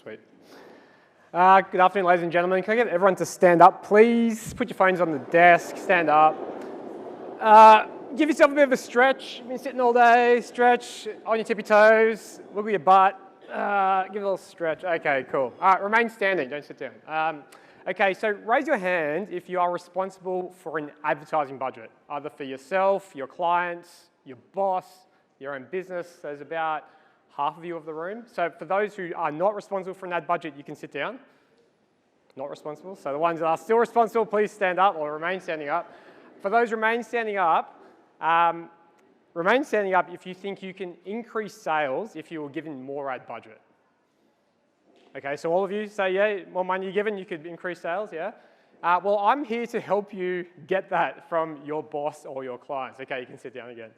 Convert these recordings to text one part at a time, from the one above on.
Sweet. Good afternoon, ladies and gentlemen. Can I get everyone to stand up, please? Put your phones on the desk, stand up. Give yourself a bit of a stretch. You've been sitting all day, stretch on your tippy toes, look at your butt, give it a little stretch. Okay, cool. All right, remain standing, don't sit down. Okay, so raise your hand if you are responsible for an advertising budget, either for yourself, your clients, your boss, your own business. There's about half of you of the room. So for those who are not responsible for an ad budget, you can sit down. Not responsible. So the ones that are still responsible, please stand up or remain standing up. For those remain standing up if you think you can increase sales if you were given more ad budget. Okay, so all of you say, yeah, more money you're given, you could increase sales, yeah? Well, I'm here to help you get that from your boss or your clients. Okay, you can sit down again.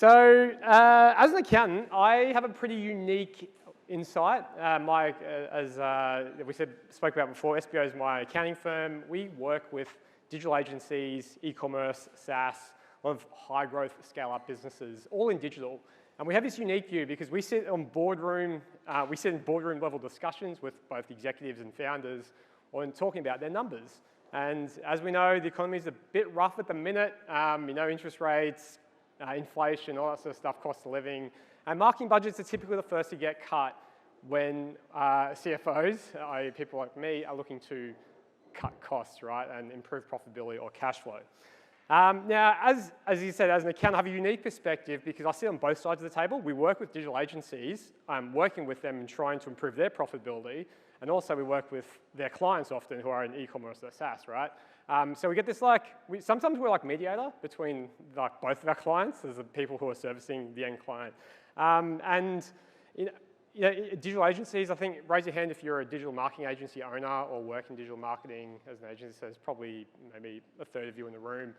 As an accountant, I have a pretty unique insight. As we spoke about before, SBO is my accounting firm. We work with digital agencies, e-commerce, SaaS, a lot of high-growth, scale-up businesses, all in digital. And we have this unique view because we sit in boardroom level discussions with both executives and founders on talking about their numbers. And as we know, the economy is a bit rough at the minute. Interest rates, inflation, all that sort of stuff, cost of living. And marketing budgets are typically the first to get cut when CFOs, people like me, are looking to cut costs, right, and improve profitability or cash flow. Now, as you said, as an accountant, I have a unique perspective because I sit on both sides of the table. We work with digital agencies, working with them and trying to improve their profitability, and also we work with their clients often who are in e-commerce or SaaS, right? So we get this sometimes we're like mediator between both of our clients as the people who are servicing the end client. Digital agencies, I think, raise your hand if you're a digital marketing agency owner or work in digital marketing as an agency. So there's probably maybe a third of you in the room.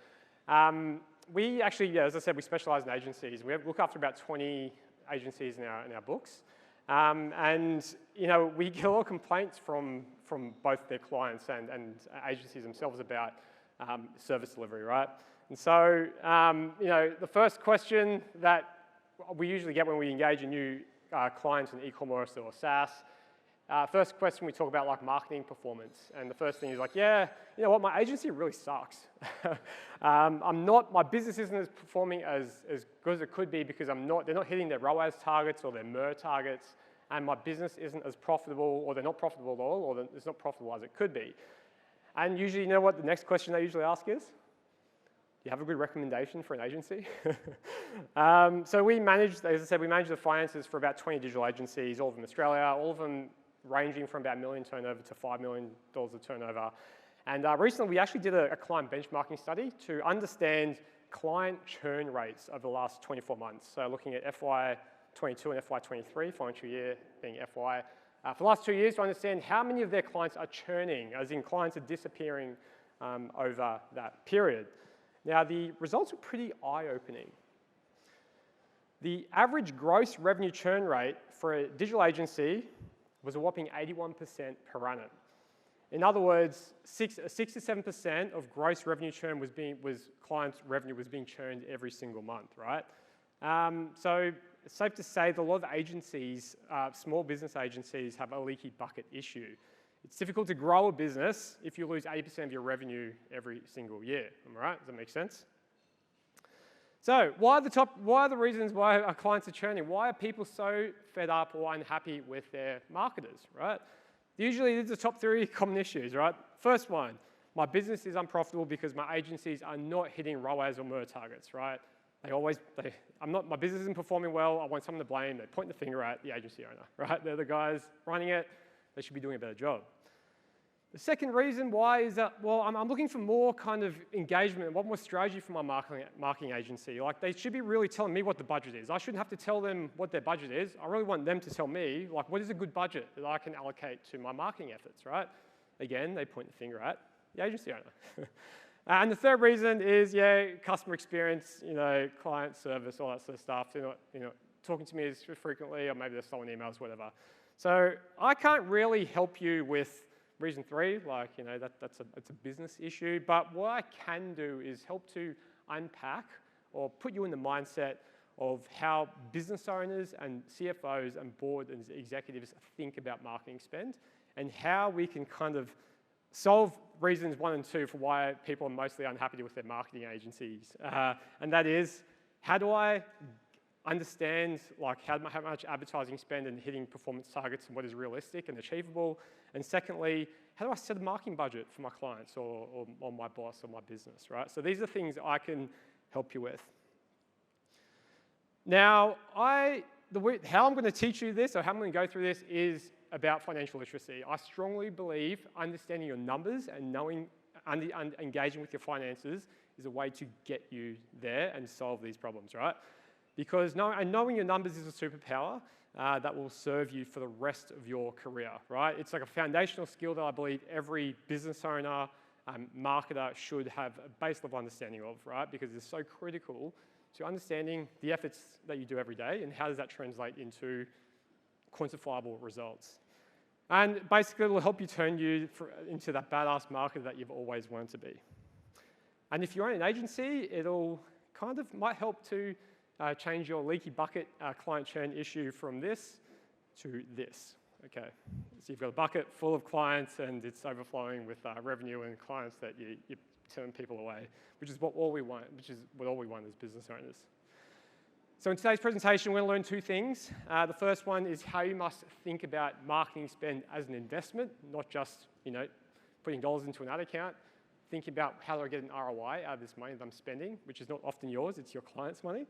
We actually, as I said, we specialize in agencies. We look after about 20 agencies in our books. We get a lot of complaints from both their clients and agencies themselves about service delivery, right? And so, the first question that we usually get when we engage a new clients in e-commerce or SaaS, first question we talk about marketing performance. And the first thing is yeah, you know what, my agency really sucks. My business isn't as performing as good as it could be because they're not hitting their ROAS targets or their MER targets, and my business isn't as profitable, or they're not profitable at all, or it's not profitable as it could be. And usually, you know what the next question they usually ask is? Do you have a good recommendation for an agency? So we manage, as I said, we manage the finances for about 20 digital agencies, all of them in Australia, all of them ranging from about $1 million turnover to $5 million of turnover. And recently, we actually did a client benchmarking study to understand client churn rates over the last 24 months. So looking at FY22 and FY23, financial year being FY, for the last 2 years to understand how many of their clients are churning, as in clients are disappearing over that period. Now, the results are pretty eye-opening. The average gross revenue churn rate for a digital agency was a whopping 81% per annum. In other words, 6 to 7% of gross revenue churn clients' revenue was being churned every single month, right? So it's safe to say that a lot of agencies, small business agencies, have a leaky bucket issue. It's difficult to grow a business if you lose 80% of your revenue every single year. Am I right? Does that make sense? So why are the reasons why our clients are churning? Why are people so fed up or unhappy with their marketers, right? Usually these are the top 3 common issues, right? First one, my business is unprofitable because my agencies are not hitting ROAS or MER targets, right? My business isn't performing well, I want someone to blame, they point the finger at the agency owner, right? They're the guys running it, they should be doing a better job. The second reason why is that, well, I'm looking for more kind of engagement and what more strategy from my marketing agency. They should be really telling me what the budget is. I shouldn't have to tell them what their budget is. I really want them to tell me, what is a good budget that I can allocate to my marketing efforts, right? Again, they point the finger at the agency owner. And the third reason is, customer experience, client service, all that sort of stuff. They're not, talking to me as frequently, or maybe they're stolen emails, whatever. So I can't really help you with reason 3, it's a business issue. But what I can do is help to unpack or put you in the mindset of how business owners and CFOs and board and executives think about marketing spend and how we can kind of solve reasons 1 and 2 for why people are mostly unhappy with their marketing agencies. And that is, how do I understand like how much advertising spend and hitting performance targets and what is realistic and achievable? And secondly, how do I set a marketing budget for my clients or my boss or my business, right? So these are things I can help you with. Now, how I'm going to teach you this, or how I'm going to go through this, is about financial literacy. I strongly believe understanding your numbers and knowing and engaging with your finances is a way to get you there and solve these problems, right? Because knowing your numbers is a superpower that will serve you for the rest of your career, right? It's like a foundational skill that I believe every business owner, marketer should have a base level understanding of, right? Because it's so critical to understanding the efforts that you do every day and how does that translate into quantifiable results. And basically, it'll help you turn you into that badass marketer that you've always wanted to be. And if you own an agency, it'll kind of might help to change your leaky bucket client churn issue from this to this. Okay, so you've got a bucket full of clients and it's overflowing with revenue and clients that you turn people away, which is what all we want as business owners. So in today's presentation, we're going to learn 2 things. The first one is how you must think about marketing spend as an investment, not just putting dollars into an ad account. Think about how do I get an ROI out of this money that I'm spending, which is not often yours, it's your client's money.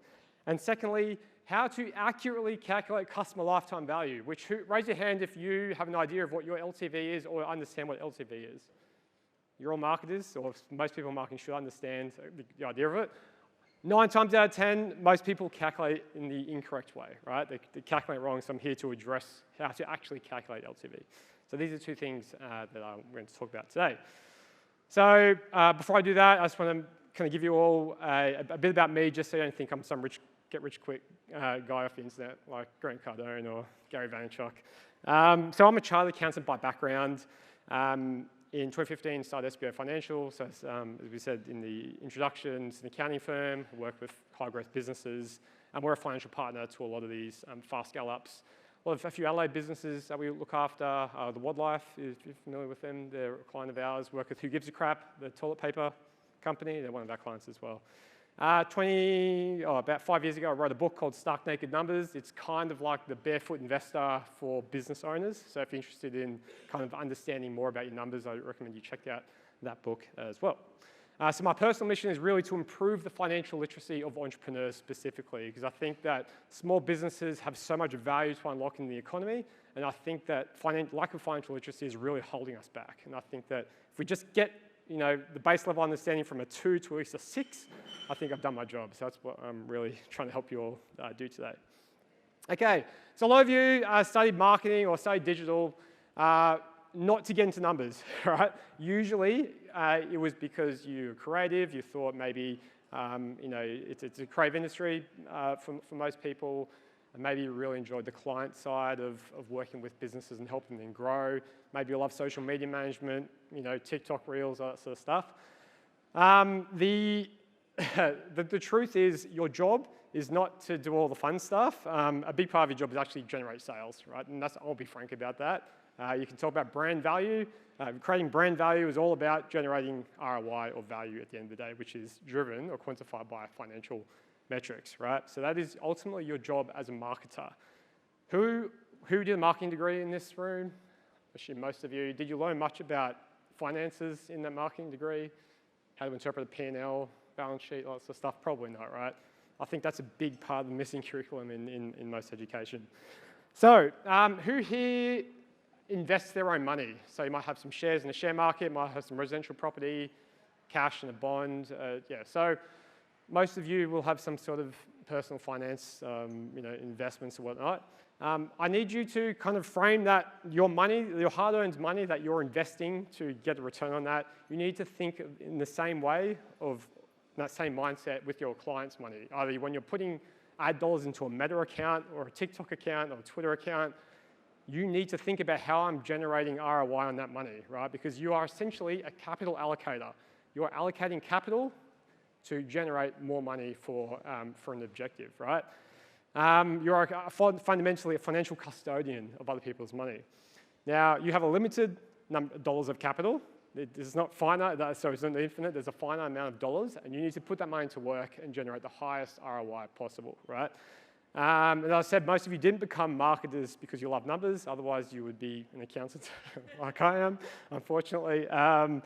And secondly, how to accurately calculate customer lifetime value, which raise your hand if you have an idea of what your LTV is or understand what LTV is. You're all marketers, or most people in marketing should understand the idea of it. 9 times out of 10, most people calculate in the incorrect way, right? They calculate wrong, so I'm here to address how to actually calculate LTV. So these are 2 things that I'm going to talk about today. So before I do that, I just want to kind of give you all a bit about me, just so you don't think I'm some get-rich-quick guy off the internet like Grant Cardone or Gary Vaynerchuk. So I'm a chartered accountant by background. In 2015, started SBO Financial. So as we said in the introduction, it's an accounting firm. We work with high-growth businesses, and we're a financial partner to a lot of these fast scale-ups. A few Adelaide businesses that we look after. The Wildlife, if you're familiar with them, they're a client of ours. Work with Who Gives a Crap, the toilet paper company. They're one of our clients as well. About 5 years ago, I wrote a book called Stark Naked Numbers. It's kind of like the barefoot investor for business owners. So if you're interested in kind of understanding more about your numbers, I recommend you check out that book as well. So my personal mission is really to improve the financial literacy of entrepreneurs specifically, because I think that small businesses have so much value to unlock in the economy, and I think that lack of financial literacy is really holding us back. And I think that if we just get the base level understanding from a 2 to at least a 6, I think I've done my job. So that's what I'm really trying to help you all do today. Okay, so a lot of you studied marketing or studied digital not to get into numbers, right? Usually it was because you're creative, you thought maybe it's a creative industry for most people, and maybe you really enjoyed the client side of working with businesses and helping them grow. Maybe you love social media management, TikTok Reels, all that sort of stuff. The truth is your job is not to do all the fun stuff. A big part of your job is actually generate sales, right? And I'll be frank about that. You can talk about brand value. Creating brand value is all about generating ROI or value at the end of the day, which is driven or quantified by financial metrics, right? So that is ultimately your job as a marketer. Who did a marketing degree in this room? I assume most of you. Did you learn much about finances in that marketing degree? How to interpret a P&L, balance sheet, all that sort of stuff? Probably not, right? I think that's a big part of the missing curriculum in most education. So who here invests their own money? So you might have some shares in the share market, might have some residential property, cash in a bond. So most of you will have some sort of personal finance, investments or whatnot. I need you to kind of frame that your money, your hard-earned money that you're investing to get a return on that, you need to think in the same way of that same mindset with your client's money. Either when you're putting ad dollars into a Meta account or a TikTok account or a Twitter account, you need to think about how I'm generating ROI on that money, right? Because you are essentially a capital allocator. You are allocating capital to generate more money for an objective, right? You're fundamentally a financial custodian of other people's money. Now, you have a limited number of dollars of capital. It's not finite, so it's not infinite. There's a finite amount of dollars, and you need to put that money to work and generate the highest ROI possible, right? And as I said, most of you didn't become marketers because you love numbers. Otherwise, you would be an accountant like I am, unfortunately. But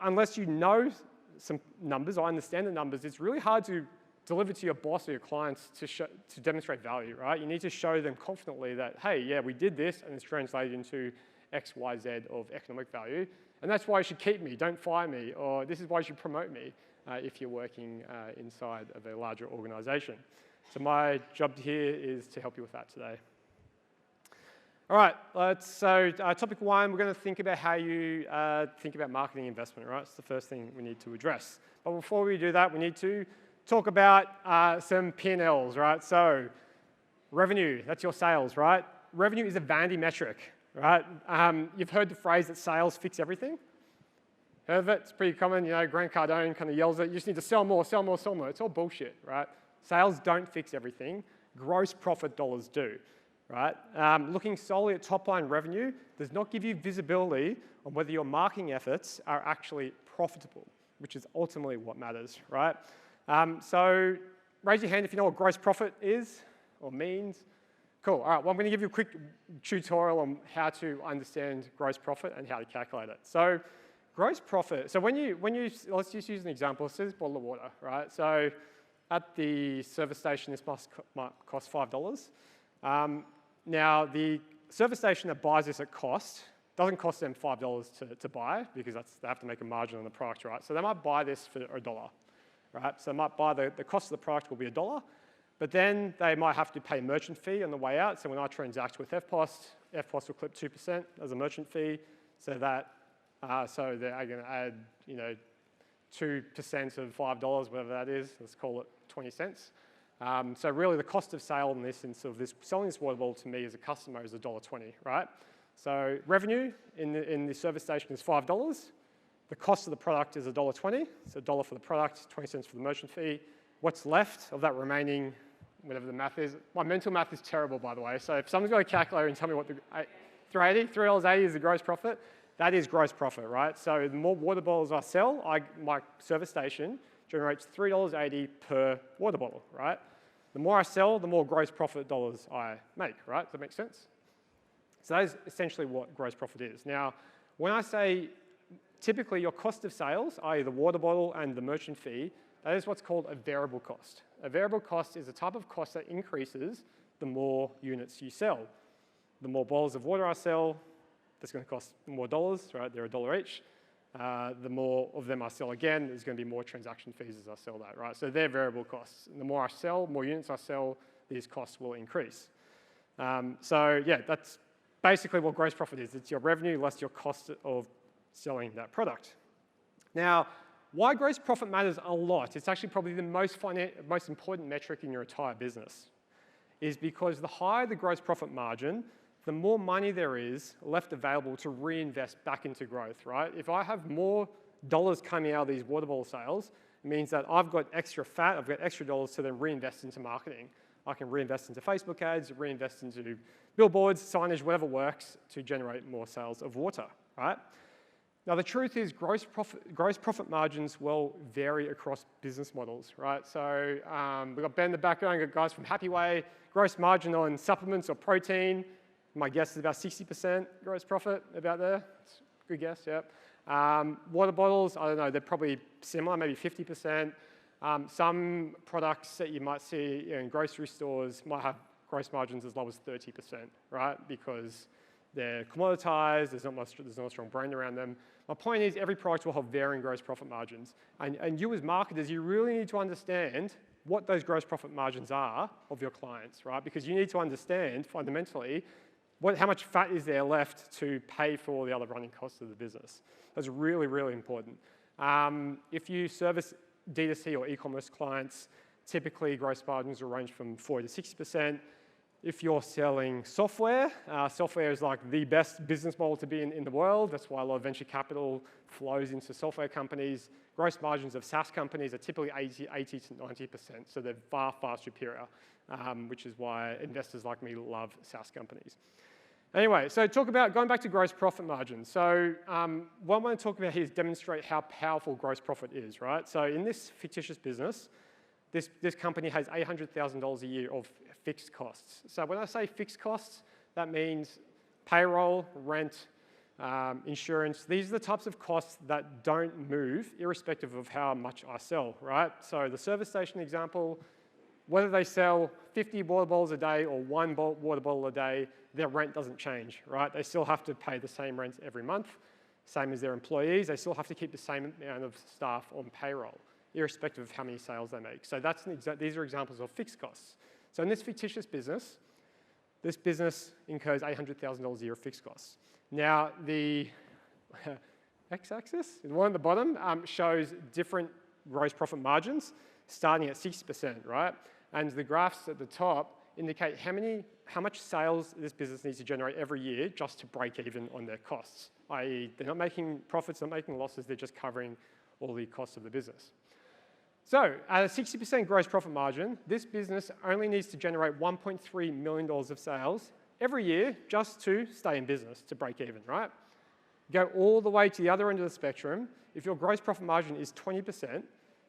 unless you know some numbers or understand the numbers, it's really hard to deliver to your boss or your clients to demonstrate value, right? You need to show them confidently that, hey, yeah, we did this, and it's translated into X, Y, Z of economic value. And that's why you should keep me, don't fire me, or this is why you should promote me if you're working inside of a larger organization. So my job here is to help you with that today. All right, topic one, we're going to think about how you think about marketing investment, right? It's the first thing we need to address. But before we do that, we need to talk about some P&Ls, right? So revenue, that's your sales, right? Revenue is a vanity metric, right? You've heard the phrase that sales fix everything. Heard of it? It's pretty common. You know, Grant Cardone kind of yells it. You just need to sell more, sell more, sell more. It's all bullshit, right? Sales don't fix everything. Gross profit dollars do, right? Looking solely at top-line revenue does not give you visibility on whether your marketing efforts are actually profitable, which is ultimately what matters, right? So raise your hand if you know what gross profit is or means. Cool. All right, well, I'm going to give you a quick tutorial on how to understand gross profit and how to calculate it. So gross profit, so let's just use an example. So this bottle of water, right? So at the service station, this might cost $5. Now, the service station that buys this at cost doesn't cost them $5 to buy because they have to make a margin on the product, right? So they might buy this for $1, right? So they might buy the cost of the product will be $1, but then they might have to pay a merchant fee on the way out. So when I transact with FPOS will clip 2% as a merchant fee, so that so they're going to add 2% of $5, whatever that is. Let's call it 20 cents. So really, the cost of sale in this, and sort of selling this water bottle to me as a customer is $1.20, right? So revenue in the service station is $5. The cost of the product is $1.20. So $1 for the product, 20 cents for the merchant fee. What's left of that remaining, whatever the math is? My mental math is terrible, by the way. So if someone's got a calculator and tell me what the $3.80 is the gross profit, that is gross profit, right? So the more water bottles I sell, my service station generates $3.80 per water bottle, right? The more I sell, the more gross profit dollars I make, right? Does that make sense? So that is essentially what gross profit is. Now, when I say typically your cost of sales, i.e. the water bottle and the merchant fee, that is what's called a variable cost. A variable cost is a type of cost that increases the more units you sell. The more bottles of water I sell, that's going to cost more dollars, right? They're $1 each. The more of them I sell again, there's going to be more transaction fees as I sell that, right? So they're variable costs. And the more I sell, more units I sell, these costs will increase. So yeah, that's basically what gross profit is. It's your revenue less your cost of selling that product. Now, why gross profit matters a lot, it's actually probably the most important metric in your entire business, is because the higher the gross profit margin, the more money there is left available to reinvest back into growth, right? If I have more dollars coming out of these water bottle sales, it means that I've got extra fat, I've got extra dollars to then reinvest into marketing. I can reinvest into Facebook ads, reinvest into billboards, signage, whatever works to generate more sales of water, right? Now, the truth is gross profit margins will vary across business models, right? So we've got Ben in the background, we've got guys from Happy Way, gross margin on supplements or protein. My guess is about 60% gross profit, about there. It's a good guess, yeah. Water bottles, I don't know, they're probably similar, maybe 50%. Some products that you might see in grocery stores might have gross margins as low as 30%, right? Because they're commoditized, there's not a strong brand around them. My point is every product will have varying gross profit margins. And you as marketers, you really need to understand what those gross profit margins are of your clients, right? Because you need to understand fundamentally how much fat is there left to pay for the other running costs of the business. That's really, really important. If you service D2C or e-commerce clients, typically gross margins will range from 40 to 60%. If you're selling software, software is like the best business model to be in the world. That's why a lot of venture capital flows into software companies. Gross margins of SaaS companies are typically 80 to 90%, so they're far, far superior, which is why investors like me love SaaS companies. Anyway, so going back to gross profit margins. So what I want to talk about here is demonstrate how powerful gross profit is, right? So in this fictitious business, this company has $800,000 a year of fixed costs. So when I say fixed costs, that means payroll, rent, insurance. These are the types of costs that don't move irrespective of how much I sell, right? So the service station example, whether they sell 50 water bottles a day or one water bottle a day, their rent doesn't change, right? They still have to pay the same rent every month, same as their employees. They still have to keep the same amount of staff on payroll, irrespective of how many sales they make. So these are examples of fixed costs. So in this fictitious business, this business incurs $800,000 a year of fixed costs. Now, the x-axis, the one at the bottom, shows different gross profit margins starting at 60%, right? And the graphs at the top indicate how much sales this business needs to generate every year just to break even on their costs, i.e. they're not making profits, not making losses, they're just covering all the costs of the business. So at a 60% gross profit margin, this business only needs to generate $1.3 million of sales every year just to stay in business, to break even, right? Go all the way to the other end of the spectrum. If your gross profit margin is 20%,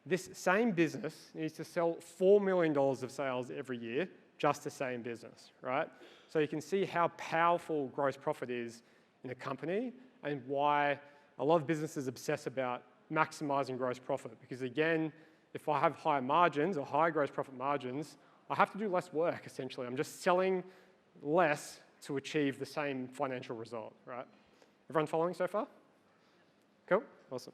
this same business needs to sell $4 million of sales every year just to stay in business, right? So you can see how powerful gross profit is in a company and why a lot of businesses obsess about maximizing gross profit. Because again, if I have higher margins or higher gross profit margins, I have to do less work, essentially. I'm just selling less to achieve the same financial result, right? Everyone following so far? Cool, awesome.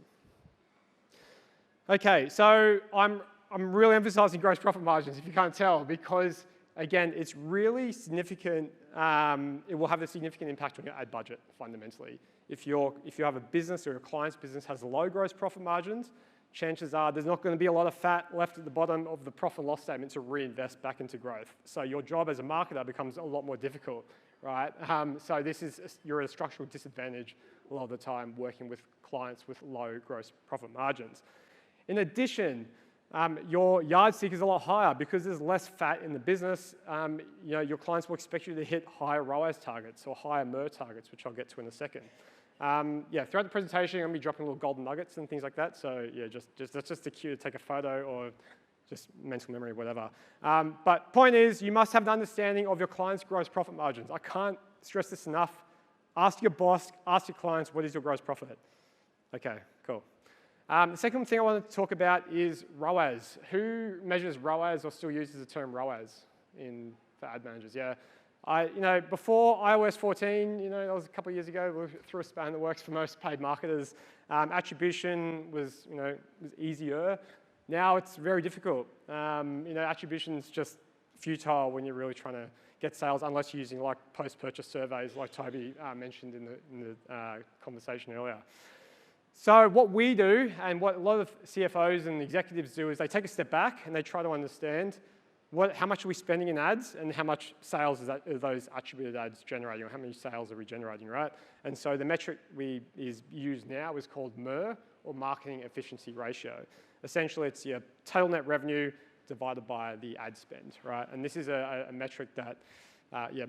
Okay, so I'm really emphasizing gross profit margins, if you can't tell, because again, it's really significant. It will have a significant impact on your ad budget, fundamentally. If you have a business or your client's business has low gross profit margins, chances are there's not going to be a lot of fat left at the bottom of the profit and loss statement to reinvest back into growth. So your job as a marketer becomes a lot more difficult, right? So you're at a structural disadvantage a lot of the time working with clients with low gross profit margins. In addition, your yardstick is a lot higher because there's less fat in the business. Your clients will expect you to hit higher ROAS targets or higher MER targets, which I'll get to in a second. Throughout the presentation, I'm going to be dropping little golden nuggets and things like that. So yeah, that's just a cue to take a photo or just mental memory, whatever. But point is, you must have an understanding of your client's gross profit margins. I can't stress this enough. Ask your boss, ask your clients, what is your gross profit? Okay, cool. The second thing I want to talk about is ROAS. Who measures ROAS or still uses the term ROAS for ad managers? Yeah. Before iOS 14, that was a couple of years ago, we threw a span in the works for most paid marketers. Attribution was easier. Now it's very difficult. Attribution's just futile when you're really trying to get sales, unless you're using like post-purchase surveys, like Toby mentioned in the conversation earlier. So what we do, and what a lot of CFOs and executives do, is they take a step back and they try to understand how much are we spending in ads and how much sales are those attributed ads generating, or how many sales are we generating, right? And so the metric is used now is called MER, or Marketing Efficiency Ratio. Essentially, it's your total net revenue divided by the ad spend, right? And this is a metric that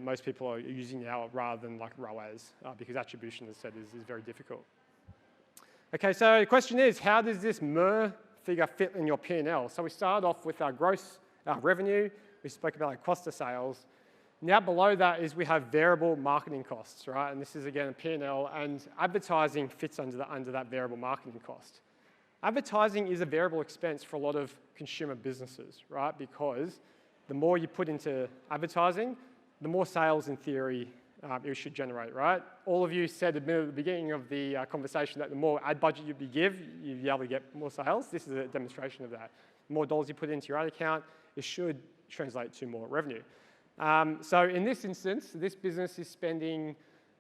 most people are using now rather than like ROAS, because attribution, as I said, is very difficult. Okay, so the question is, how does this MER figure fit in your P&L? So we started off with our gross revenue. We spoke about our cost of sales. Now below that is we have variable marketing costs, right? And this is again a P&L, and advertising fits under that variable marketing cost. Advertising is a variable expense for a lot of consumer businesses, right? Because the more you put into advertising, the more sales in theory it should generate, right? All of you said at the beginning of the conversation that the more ad budget you'd be able to get more sales. This is a demonstration of that. The more dollars you put into your ad account, it should translate to more revenue. So in this instance, this business is spending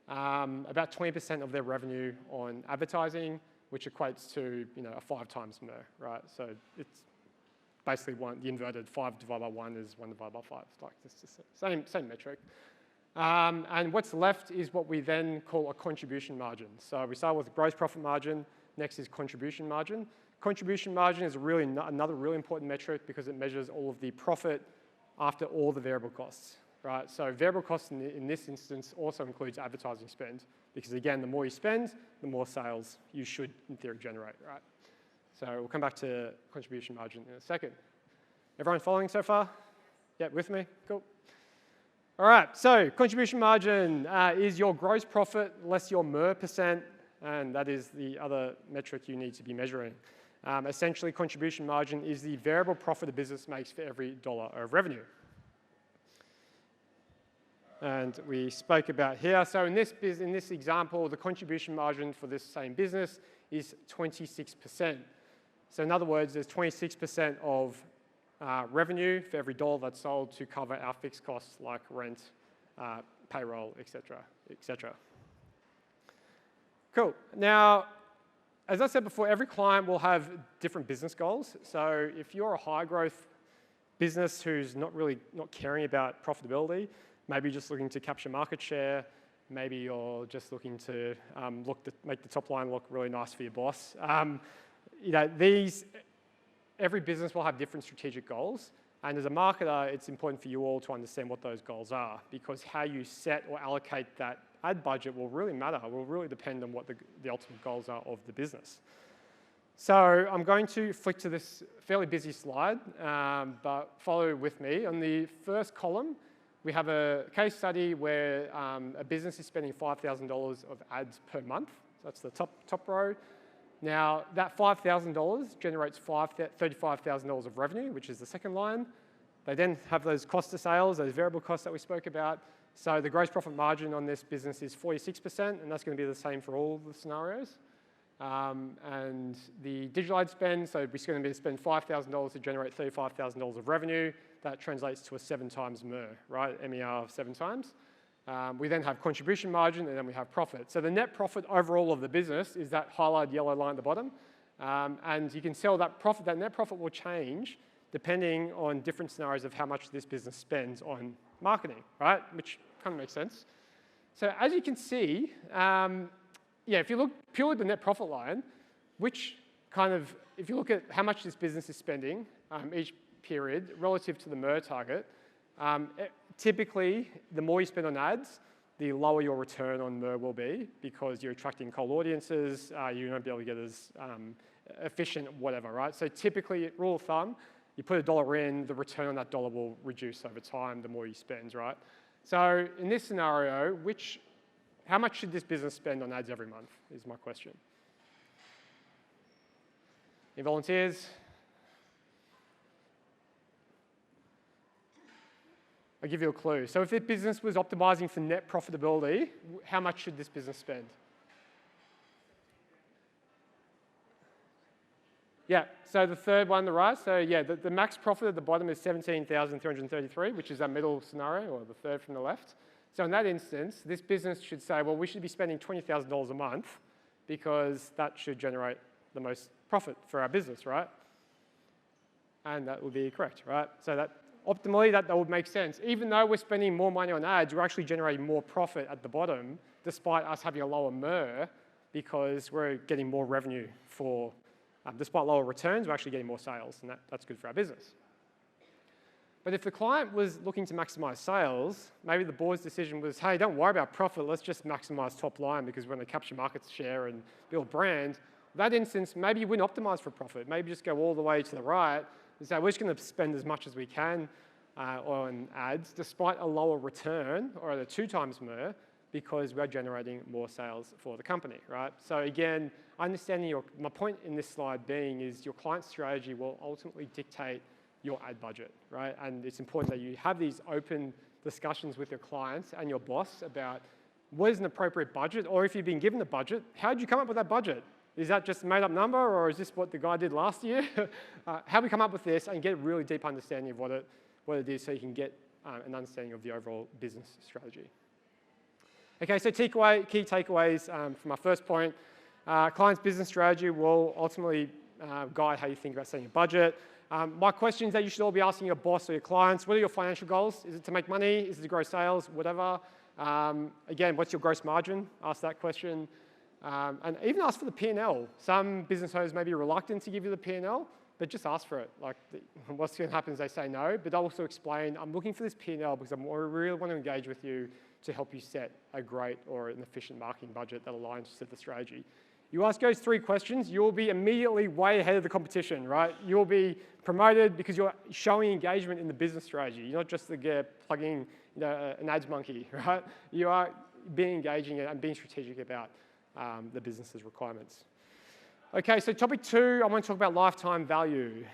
about 20% of their revenue on advertising, which equates to a 5 times MER, right? So it's basically the inverted 5 divided by 1 is 1 divided by 5. It's like it's just the same metric. And what's left is what we then call a contribution margin. So we start with gross profit margin, next is contribution margin. Contribution margin is another really important metric because it measures all of the profit after all the variable costs, right? So variable costs in this instance also includes advertising spend because again, the more you spend, the more sales you should in theory generate, right? So we'll come back to contribution margin in a second. Everyone following so far? Yeah, with me? Cool. All right, so contribution margin is your gross profit less your MER percent, and that is the other metric you need to be measuring. Essentially, contribution margin is the variable profit a business makes for every dollar of revenue. And we spoke about here. So in this example, the contribution margin for this same business is 26%. So in other words, there's 26% of revenue for every dollar that's sold to cover our fixed costs like rent, payroll, etc., etc. Cool. Now, as I said before, every client will have different business goals. So if you're a high growth business who's not caring about profitability, maybe just looking to capture market share, maybe you're just looking to make the top line look really nice for your boss. Every business will have different strategic goals. And as a marketer, it's important for you all to understand what those goals are because how you set or allocate that ad budget will really matter. It will really depend on what the ultimate goals are of the business. So I'm going to flick to this fairly busy slide, but follow with me. On the first column, we have a case study where a business is spending $5,000 of ads per month. So that's the top row. Now, that $5,000 generates $35,000 of revenue, which is the second line. They then have those cost of sales, those variable costs that we spoke about. So the gross profit margin on this business is 46%, and that's going to be the same for all the scenarios. And the digital ad spend, so we're going to spend $5,000 to generate $35,000 of revenue. That translates to a 7 times MER, right? MER of 7 times. We then have contribution margin, and then we have profit. So the net profit overall of the business is that highlighted yellow line at the bottom. And you can tell that net profit will change depending on different scenarios of how much this business spends on marketing, right? Which kind of makes sense. So as you can see, if you look purely at the net profit line, if you look at how much this business is spending each period relative to the MER target, typically, the more you spend on ads, the lower your return on MER will be because you're attracting cold audiences, you won't be able to get as efficient, whatever, right? So typically, rule of thumb, you put $1 in, the return on that dollar will reduce over time the more you spend, right? So in this scenario, how much should this business spend on ads every month is my question. Any volunteers? I'll give you a clue. So if this business was optimizing for net profitability, how much should this business spend? Yeah, so the third one on the right, so yeah, the max profit at the bottom is $17,333, which is that middle scenario, or the third from the left. So in that instance, this business should say, well, we should be spending $20,000 a month because that should generate the most profit for our business, right? And that would be correct, right? So optimally, that would make sense. Even though we're spending more money on ads, we're actually generating more profit at the bottom, despite us having a lower MER, because we're getting more revenue despite lower returns, we're actually getting more sales, and that's good for our business. But if the client was looking to maximize sales, maybe the board's decision was, hey, don't worry about profit, let's just maximize top line because we're going to capture market share and build brand. In that instance, maybe you wouldn't optimize for profit. Maybe just go all the way to the right and say, we're just going to spend as much as we can on ads, despite a lower return or at a 2 times MER, because we're generating more sales for the company, right? So again, understanding my point in this slide being is your client strategy will ultimately dictate your ad budget, right? And it's important that you have these open discussions with your clients and your boss about what is an appropriate budget, or if you've been given a budget, how did you come up with that budget? Is that just a made-up number, or is this what the guy did last year? How do we come up with this and get a really deep understanding of what it is so you can get an understanding of the overall business strategy. Okay, so key takeaways from my first point. Client's business strategy will ultimately guide how you think about setting a budget. My questions that you should all be asking your boss or your clients: what are your financial goals? Is it to make money? Is it to grow sales? Whatever. Again, what's your gross margin? Ask that question. And even ask for the P&L. Some business owners may be reluctant to give you the P&L, but just ask for it. Like, what's going to happen is they say no, but they'll also explain, I'm looking for this P&L because I really want to engage with you to help you set a great or an efficient marketing budget that aligns to the strategy. You ask those 3 questions, you'll be immediately way ahead of the competition, right? You'll be promoted because you're showing engagement in the business strategy. You're not just plugging an ads monkey, right? You are being engaging and being strategic about the business's requirements. Okay, so topic 2, I want to talk about lifetime value.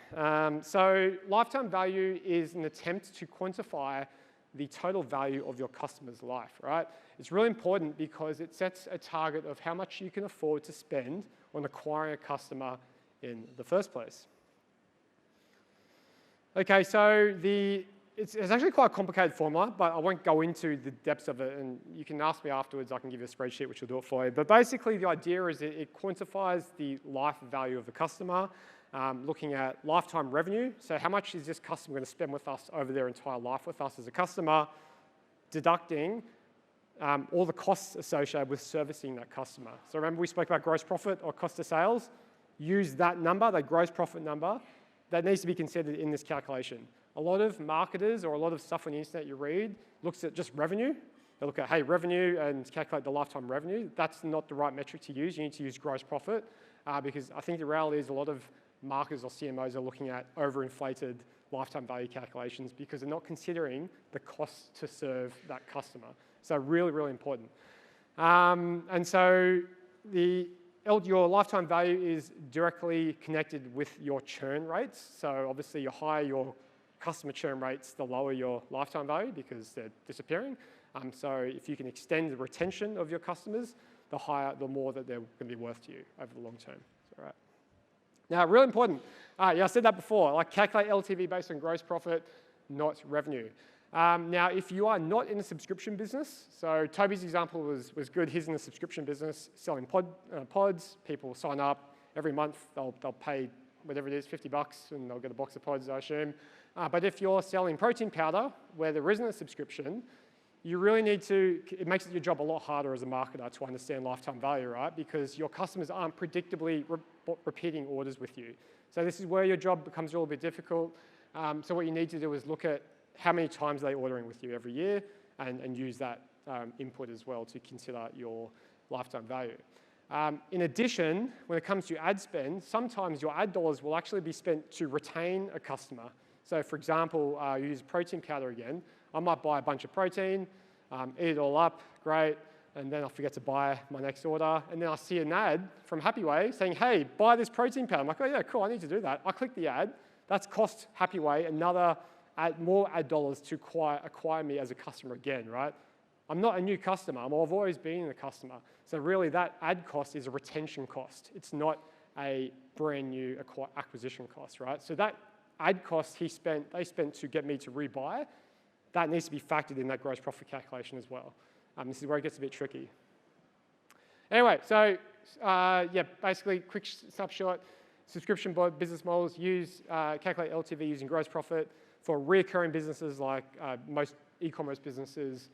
So lifetime value is an attempt to quantify the total value of your customer's life, right? It's really important because it sets a target of how much you can afford to spend on acquiring a customer in the first place. Okay, so it's actually quite a complicated formula, but I won't go into the depths of it, and you can ask me afterwards. I can give you a spreadsheet which will do it for you. But basically the idea is it quantifies the life value of the customer, looking at lifetime revenue. So how much is this customer going to spend with us over their entire life with us as a customer, deducting all the costs associated with servicing that customer. So remember we spoke about gross profit or cost of sales? Use that number, that gross profit number, that needs to be considered in this calculation. A lot of marketers or a lot of stuff on the internet you read looks at just revenue. They look at, hey, revenue and calculate the lifetime revenue. That's not the right metric to use. You need to use gross profit because I think the reality is a lot of marketers or CMOs are looking at overinflated lifetime value calculations because they're not considering the cost to serve that customer. So really, really important. And so your lifetime value is directly connected with your churn rates. So obviously, the higher your customer churn rates, the lower your lifetime value because they're disappearing. So if you can extend the retention of your customers, the more that they're going to be worth to you over the long term. All right. Now, really important. Yeah, I said that before. Like calculate LTV based on gross profit, not revenue. Now, if you are not in a subscription business, so Toby's example was good. He's in the subscription business, selling pods. People sign up every month. They'll pay whatever it is, $50, and they'll get a box of pods, I assume. But if you're selling protein powder, where there isn't a subscription, you really need to, it makes your job a lot harder as a marketer to understand lifetime value, right? Because your customers aren't predictably repeating orders with you. So this is where your job becomes a little bit difficult. So what you need to do is look at how many times they're ordering with you every year and use that input as well to consider your lifetime value. In addition, when it comes to ad spend, sometimes your ad dollars will actually be spent to retain a customer. So for example, you use protein powder again. I might buy a bunch of protein, eat it all up, great, and then I'll forget to buy my next order. And then I see an ad from Happyway saying, hey, buy this protein powder. I'm like, oh yeah, cool, I need to do that. I click the ad. That's cost Happyway more ad dollars to acquire me as a customer again, right? I'm not a new customer. I've always been a customer. So really that ad cost is a retention cost. It's not a brand new acquisition cost, right? So that ad cost they spent to get me to rebuy, that needs to be factored in that gross profit calculation as well. This is where it gets a bit tricky. Anyway, so yeah, basically quick snapshot. Subscription business models calculate LTV using gross profit. For recurring businesses like most e-commerce businesses,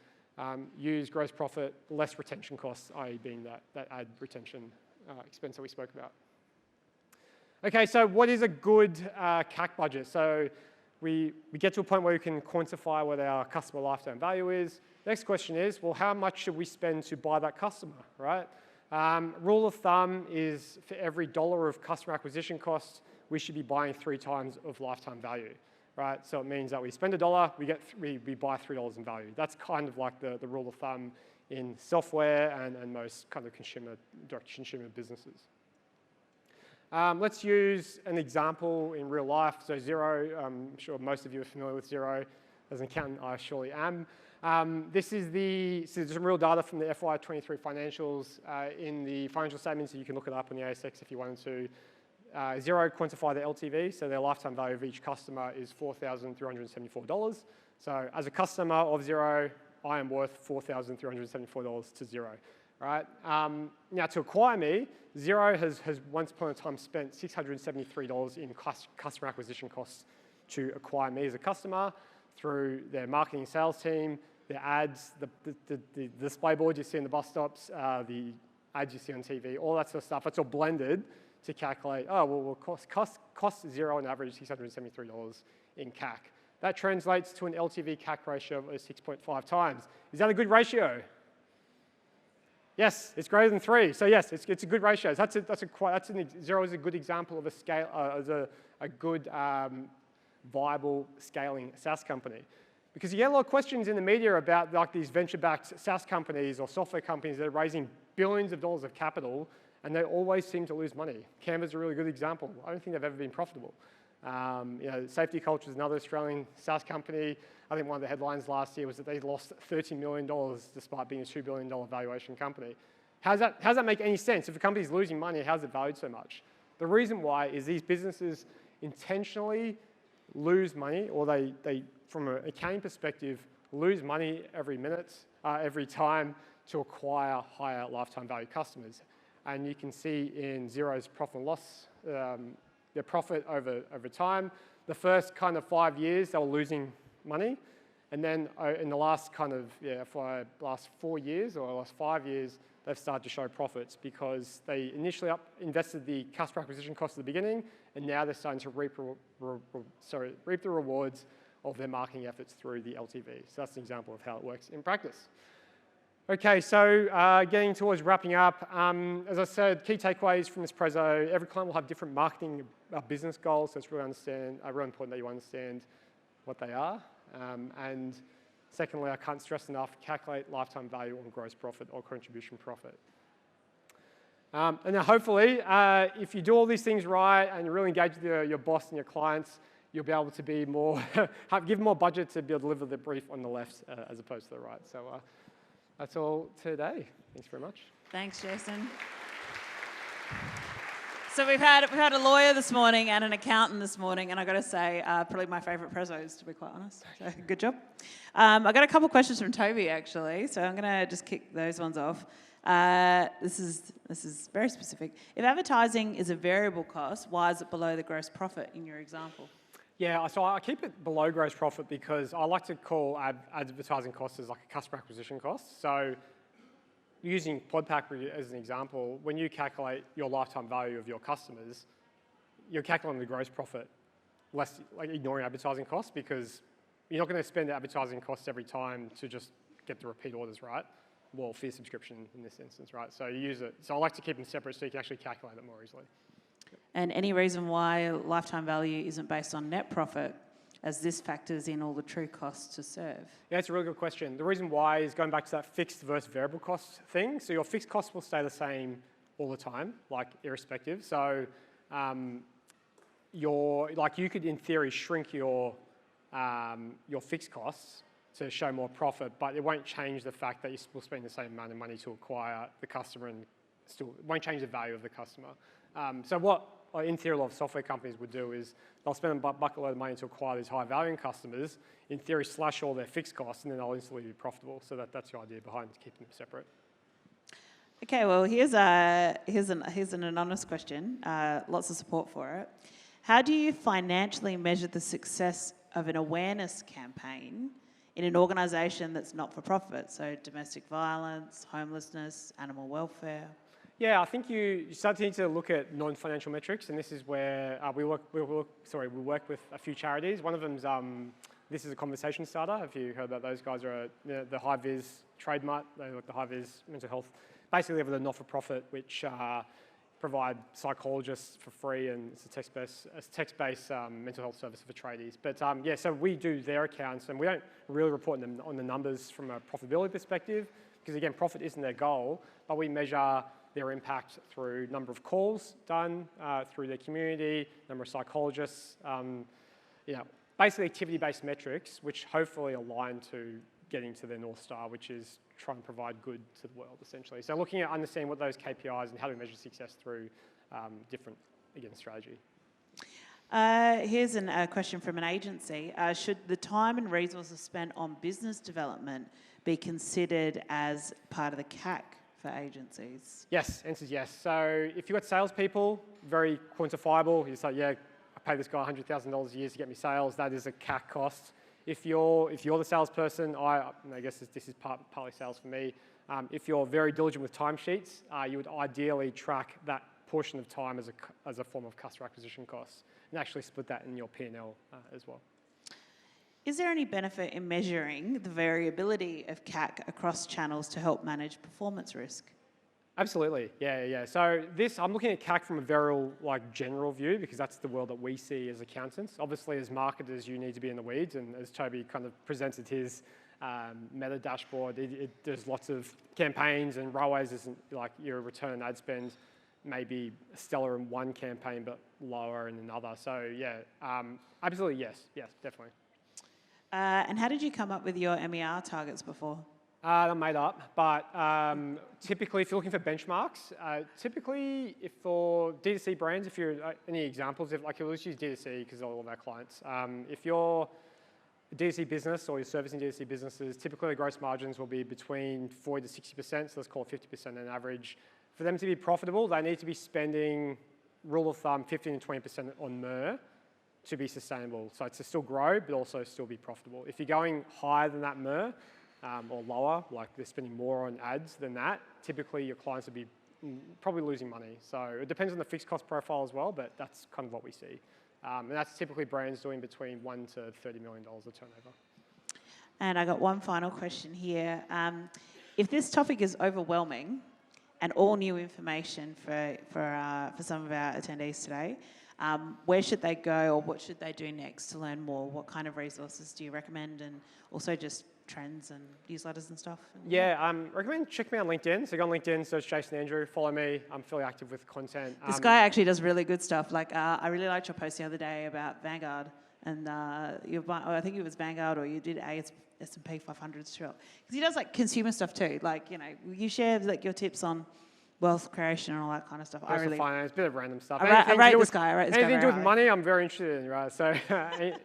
use gross profit, less retention costs, i.e. being that ad retention expense that we spoke about. Okay, so what is a good CAC budget? So we get to a point where we can quantify what our customer lifetime value is. Next question is, well, how much should we spend to buy that customer, right? Rule of thumb is for every $1 of customer acquisition cost, we should be buying 3 times of lifetime value, right? So it means that we spend $1, we buy $3 in value. That's kind of like the rule of thumb in software and most kind of direct consumer businesses. Let's use an example in real life. So Xero, I'm sure most of you are familiar with Xero. As an accountant, I surely am. This is some real data from the FY23 financials in the financial statements. So you can look it up on the ASX if you wanted to. Xero quantify the LTV, so their lifetime value of each customer is $4,374. So as a customer of Xero, I am worth $4,374 to Xero. right? Now, to acquire me, Xero has once upon a time spent $673 in customer acquisition costs to acquire me as a customer through their marketing and sales team, their ads, the display boards you see in the bus stops, the ads you see on TV, all that sort of stuff. It's all blended to calculate, oh, well, cost Xero on average $673 in CAC. That translates to an LTV CAC ratio of 6.5 times. Is that a good ratio? Yes, it's greater than 3. So yes, it's a good ratio. Xero is a good example of a scale, as a good viable scaling SaaS company. Because you get a lot of questions in the media about like these venture-backed SaaS companies or software companies that are raising billions of dollars of capital, and they always seem to lose money. Canva's a really good example. I don't think they've ever been profitable. Safety Culture is another Australian SaaS company. I think one of the headlines last year was that they lost $30 million despite being a $2 billion valuation company. How does that make any sense? If a company's losing money, how's it valued so much? The reason why is these businesses intentionally lose money, or they from an accounting perspective, lose money every minute, every time to acquire higher lifetime value customers. And you can see in Xero's profit and loss, their profit over time. The first kind of 5 years, they were losing money. And then in the last for last 4 years or last 5 years, they've started to show profits because they initially invested the customer acquisition cost at the beginning, and now they're starting to reap the rewards of their marketing efforts through the LTV. So that's an example of how it works in practice. Okay, so getting towards wrapping up, as I said, key takeaways from this preso, every client will have different marketing business goals, so it's really important that you understand what they are. And secondly, I can't stress enough, calculate lifetime value on gross profit or contribution profit. And then hopefully, if you do all these things right and you really engage with your boss and your clients, you'll be able to be more, give more budget to be able to deliver the brief on the left as opposed to the right. So that's all today. Thanks very much. Thanks, Jason. So we've had a lawyer this morning and an accountant this morning, and I've got to say, probably my favourite presos, to be quite honest. So good job. I've got a couple questions from Toby, actually, so I'm going to just kick those ones off. This is very specific. If advertising is a variable cost, why is it below the gross profit in your example? Yeah, so I keep it below gross profit because I like to call advertising costs as like a customer acquisition cost. So using PodPack as an example, when you calculate your lifetime value of your customers, you're calculating the gross profit, less like ignoring advertising costs, because you're not going to spend the advertising costs every time to just get the repeat orders, right? Well, for your subscription in this instance, right? So you use it. So I like to keep them separate so you can actually calculate it more easily. And any reason why lifetime value isn't based on net profit, as this factors in all the true costs to serve? Yeah, it's a really good question. The reason why is going back to that fixed versus variable cost thing. So your fixed costs will stay the same all the time, like irrespective. So you could in theory shrink your fixed costs to show more profit, but it won't change the fact that you will spend the same amount of money to acquire the customer, and still it won't change the value of the customer. So what, in theory, a lot of software companies would do is they'll spend a bucket load of money to acquire these high-value customers, in theory slash all their fixed costs, and then they'll instantly be profitable. So that's the idea behind keeping them separate. Okay, well, here's an anonymous question. Lots of support for it. How do you financially measure the success of an awareness campaign in an organisation that's not for profit? So domestic violence, homelessness, animal welfare. Yeah, I think you start to need to look at non-financial metrics, and this is where we work with a few charities. One of them's This is a Conversation Starter. If you heard about those guys, are the High-Vis trademark. They look the High-Vis mental health. Basically, they're a not-for-profit which provide psychologists for free, and it's a text-based mental health service for tradies. But yeah, so we do their accounts, and we don't really report them on the numbers from a profitability perspective, because again, profit isn't their goal, but we measure their impact through number of calls done, through their community, number of psychologists, basically activity-based metrics, which hopefully align to getting to their North Star, which is try and provide good to the world, essentially. So looking at understanding what those KPIs and how do we measure success through different, again, strategy. Here's a question from an agency. Should the time and resources spent on business development be considered as part of the CAC for agencies? Yes, answer is yes. So if you've got salespeople, very quantifiable. You say, yeah, I pay this guy $100,000 a year to get me sales. That is a CAC cost. If you're the salesperson, I guess this is partly sales for me. If you're very diligent with timesheets, you would ideally track that portion of time as a form of customer acquisition costs and actually split that in your P&L as well. Is there any benefit in measuring the variability of CAC across channels to help manage performance risk? Absolutely, yeah. So I'm looking at CAC from a very general view because that's the world that we see as accountants. Obviously, as marketers, you need to be in the weeds, and as Toby kind of presented his meta dashboard, there's lots of campaigns and ROAS isn't like your return on ad spend may be stellar in one campaign but lower in another. So yeah, absolutely yes, definitely. And how did you come up with your MER targets before? They're made up, but typically if you're looking for benchmarks, typically if for D2C brands, if you're any examples, let's use D2C because all of our clients. If you're a D2C business or you're servicing D2C businesses, typically the gross margins will be between 40 to 60%, so let's call it 50% on average. For them to be profitable, they need to be spending, rule of thumb, 15 to 20% on MER to be sustainable. So to still grow, but also still be profitable. If you're going higher than that MER, or lower, like they're spending more on ads than that, typically your clients will be probably losing money. So it depends on the fixed cost profile as well, but that's kind of what we see. And that's typically brands doing between $1 to $30 million of turnover. And I got one final question here. If this topic is overwhelming and all new information for some of our attendees today, where should they go or what should they do next to learn more? What kind of resources do you recommend? And also just trends and newsletters and stuff? Yeah, recommend check me on LinkedIn. So go on LinkedIn, search Jason Andrew, follow me. I'm fairly active with content. This guy actually does really good stuff. Like I really liked your post the other day about Vanguard, and I think it was Vanguard or you did S&P 500 short. Because he does like consumer stuff too. Like you share like your tips on wealth creation and all that kind of stuff. Personal finance, a bit of random stuff. I rate this guy. Anything to do with money, I'm very interested in, right? So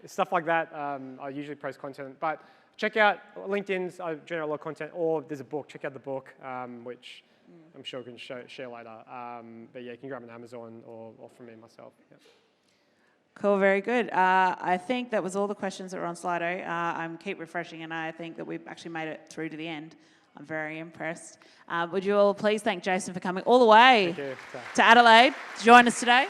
stuff like that, I usually post content. But check out LinkedIn's, I generate a lot of content, or there's a book. Check out the book, which I'm sure we can share later. But yeah, you can grab it on Amazon or from me myself. Yeah. Cool, very good. I think that was all the questions that were on Slido. I'm keep refreshing, and I think that we've actually made it through to the end. I'm very impressed. Would you all please thank Jason for coming all the way to Adelaide to join us today?